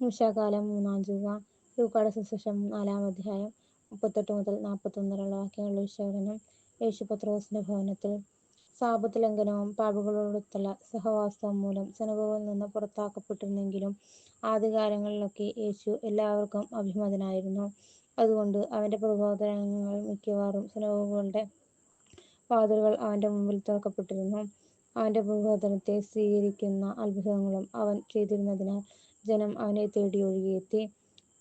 ഉഷാകാലം 3-ാം ചൊവ്വ. ലൂക്കായുടെ സുവിശേഷം 4-ാം അധ്യായം 38 മുതൽ 41 വരെയുള്ള വാക്യങ്ങളുടെ വിശകലനം. യേശു പത്രോസിന്റെ ഭവനത്തിൽ. സാബത്ത് ലംഘനവും പാപികളോടൊത്തുള്ള സഹവാസവും മൂലം സിനഗോഗിൽ നിന്ന് പുറത്താക്കപ്പെട്ടിരുന്നെങ്കിലും ആദ്യകാലങ്ങളിലൊക്കെ യേശു എല്ലാവർക്കും അഭിമതനായിരുന്നു. അതുകൊണ്ട് അവന്റെ പ്രബോധനങ്ങൾ മിക്കവാറും സിനഗോഗുകളുടെ വാതിലുകൾ അവന്റെ മുമ്പിൽ തുറക്കപ്പെട്ടിരുന്നു. അവന്റെ പ്രബോധനത്തെ സ്ഥിരീകരിക്കുന്ന അത്ഭുതങ്ങളും അവൻ ചെയ്തിരുന്നതിനാൽ ജനം അവനെ തേടി ഒഴുകിയെത്തി.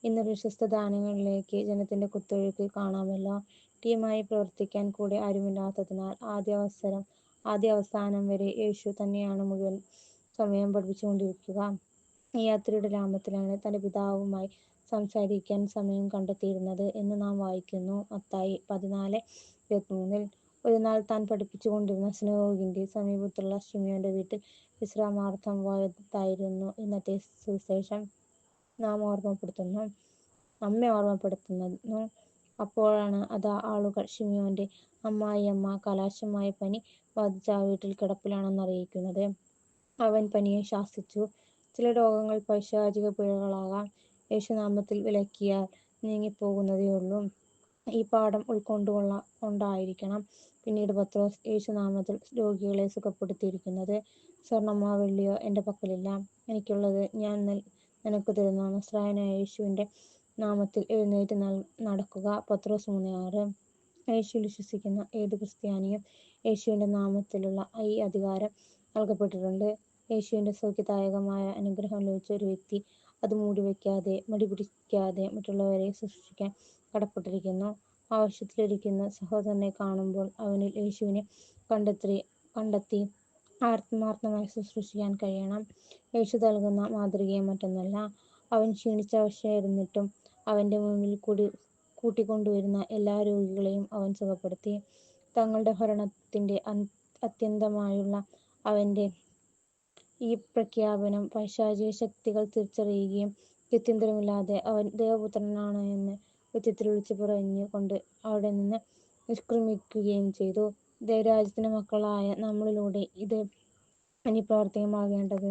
ഇന്ന് പ്രശസ്ത ധാന്യങ്ങളിലേക്ക് ജനത്തിന്റെ കുത്തൊഴുക്ക് കാണാമല്ലോ. ടീമായി പ്രവർത്തിക്കാൻ കൂടെ ആരുമില്ലാത്തതിനാൽ ആദ്യാവസാനം വരെ യേശു തന്നെയാണ് മുഴുവൻ സമയം പഠിപ്പിച്ചുകൊണ്ടിരിക്കുക. ഈ യാത്രയുടെ ലാമത്തിലാണ് തന്റെ പിതാവുമായി സംസാരിക്കാൻ സമയം കണ്ടെത്തിയിരുന്നത് എന്ന് നാം വായിക്കുന്നു. മത്തായി 14:23. ഒരു നാൾ താൻ പഠിപ്പിച്ചുകൊണ്ടിരുന്ന സിനഗോഗിന്റെ സമീപത്തുള്ള ശിമയോന്റെ വീട്ടിൽ വിശ്രാമാർത്ഥം പോയതായിരുന്നു ഇന്നത്തെ സുവിശേഷം നമ്മെ ഓർമ്മപ്പെടുത്തുന്നു. അപ്പോഴാണ് അതാ ആളുകൾ ശിമയോന്റെ അമ്മായിയമ്മ കലാശമായ പനി ബാധിച്ച് ആ വീട്ടിൽ കിടപ്പിലാണെന്നറിയിക്കുന്നത്. അവൻ പനിയെ ശാസിച്ചു. ചില രോഗങ്ങൾ പൈശാചിക പിഴകളാകാം. യേശുനാമത്തിൽ വിലക്കിയാൽ നീങ്ങിപ്പോകുന്നതേയുള്ളൂ. ഈ പാഠം ഉൾക്കൊണ്ടായിരിക്കണം പിന്നീട് പത്രോസ് യേശുനാമത്തിൽ രോഗികളെ സുഖപ്പെടുത്തിയിരിക്കുന്നത്. സ്വർണ്ണമോ വെള്ളിയോ എന്റെ പക്കലില്ല. എനിക്കുള്ളത് ഞാൻ നിനക്ക് തരുന്നു. നസ്രായനായ യേശുവിന്റെ നാമത്തിൽ എഴുന്നേറ്റ് നടക്കുക. പത്രോസ് 3:6. യേശുവിൽ വിശ്വസിക്കുന്ന ഏത് ക്രിസ്ത്യാനിയും യേശുവിന്റെ നാമത്തിലുള്ള ഈ അധികാരം നൽകപ്പെട്ടിട്ടുണ്ട്. യേശുവിന്റെ സൗഖ്യദായകമായ അനുഗ്രഹം ലഭിച്ച ഒരു വ്യക്തി അത് മൂടിവെക്കാതെ മടിപിടിക്കാതെ മറ്റുള്ളവരെ ശുശ്രൂഷിക്കാൻ കടപ്പെട്ടിരിക്കുന്നു. ആവശ്യത്തിലിരിക്കുന്ന സഹോദരനെ കാണുമ്പോൾ അവനിൽ യേശുവിനെ കണ്ടെത്തി ആത്മാർത്ഥമായി ശുശ്രൂഷിക്കാൻ കഴിയണം. യേശു നൽകുന്ന മാതൃകയും മറ്റൊന്നല്ല. അവൻ ക്ഷീണിച്ച അവശനായിരുന്നിട്ടും അവന്റെ മുമ്പിൽ കൂട്ടിക്കൊണ്ടുവരുന്ന എല്ലാ രോഗികളെയും അവൻ സുഖപ്പെടുത്തി. തങ്ങളുടെ ഭരണത്തിന്റെ അത്യന്തമായുള്ള അവന്റെ ഈ പ്രഖ്യാപനം പൈശാചിക ശക്തികൾ തിരിച്ചറിയുകയും ഗത്യന്തരമില്ലാതെ അവൻ ദൈവപുത്രനാണ് എന്ന് ഉച്ചത്തിൽ വിളിച്ചു പറഞ്ഞു കൊണ്ട് അവിടെ നിന്ന് നിഷ്ക്രമിക്കുകയും ചെയ്തു. ദൈവരാജ്യത്തിന്റെ മക്കളായ നമ്മളിലൂടെ ഇത് ഇനി പ്രാവർത്തികമാകേണ്ടത്